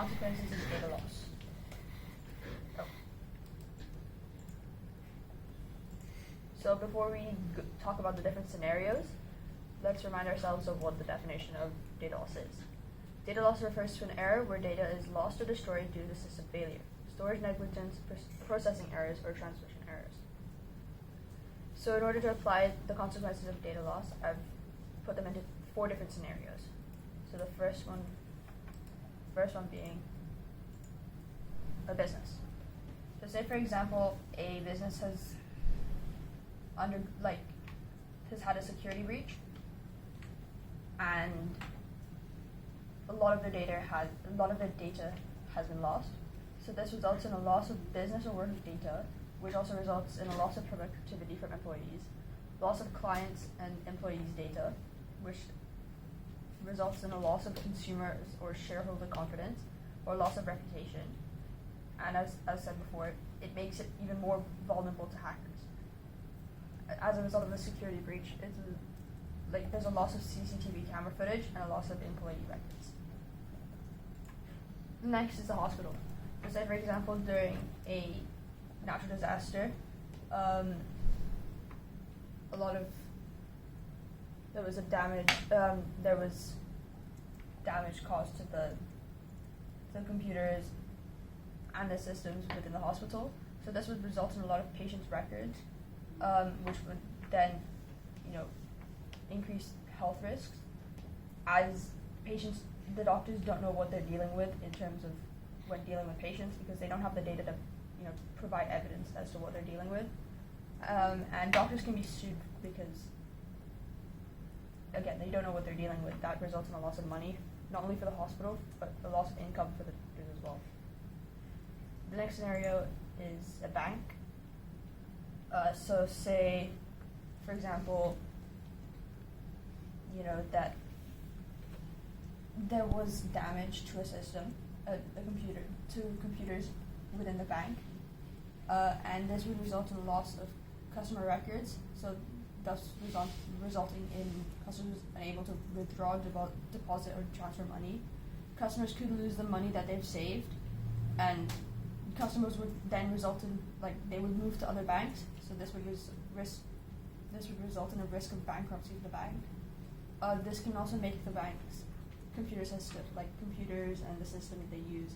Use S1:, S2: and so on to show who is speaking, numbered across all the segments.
S1: consequences of data loss. Oh. So before we talk about the different scenarios, let's remind ourselves of what the definition of data loss is. Data loss refers to an error where data is lost or destroyed due to system failure, storage negligence, processing errors, or transmission errors. So in order to apply the consequences of data loss, I've put them into 4 different scenarios. So the first one being a business. So say for example, a business has had a security breach, and a lot of their data has been lost. So this results in a loss of business or work data, which also results in a loss of productivity from employees, loss of clients and employees' data, which results in a loss of consumers or shareholder confidence, or loss of reputation. And as said before, it makes it even more vulnerable to hackers. As a result of the security breach, there's a loss of CCTV camera footage and a loss of employee records. Next is the hospital. So say for example, during a natural disaster, there was damage caused to the computers and the systems within the hospital. So this would result in a lot of patients' records, which would then, increase health risks, as the doctors don't know what they're dealing with in terms of when dealing with patients, because they don't have the data to, provide evidence as to what they're dealing with. And doctors can be sued because, again, they don't know what they're dealing with. That results in a loss of money, not only for the hospital, but a loss of income for the doctors as well. The next scenario is a bank. So say, for example, that there was damage to a system, to computers within the bank, and this would result in the loss of customer records, so thus resulting in customers unable to withdraw, deposit, or transfer money. Customers could lose the money that they've saved, and customers would then result in, they would move to other banks, so this would result in a risk of bankruptcy for the bank. This can also make the bank's computer system, computers and the system that they use,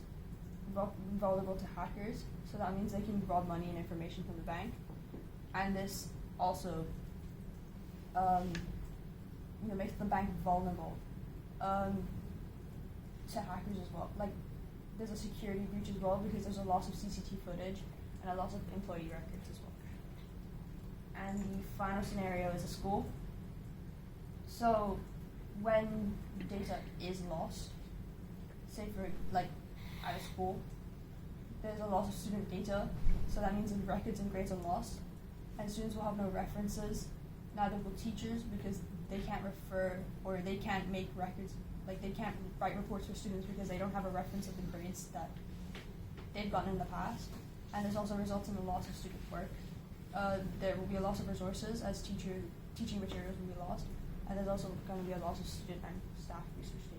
S1: vulnerable to hackers. So that means they can rob money and information from the bank, and this also makes the bank vulnerable to hackers as well. There's a security breach as well, because there's a loss of CCTV footage and a loss of employee records as well. And the final scenario is a school. So when data is lost, say for at a school, there's a loss of student data, so that means the records and grades are lost, and students will have no references, neither will teachers, because they can't refer, or they can't make records, they can't write reports for students because they don't have a reference of the grades that they've gotten in the past. And this also results in the loss of student work. There will be a loss of resources, as teaching materials will be lost, and there's also going to be a loss of student and staff research data.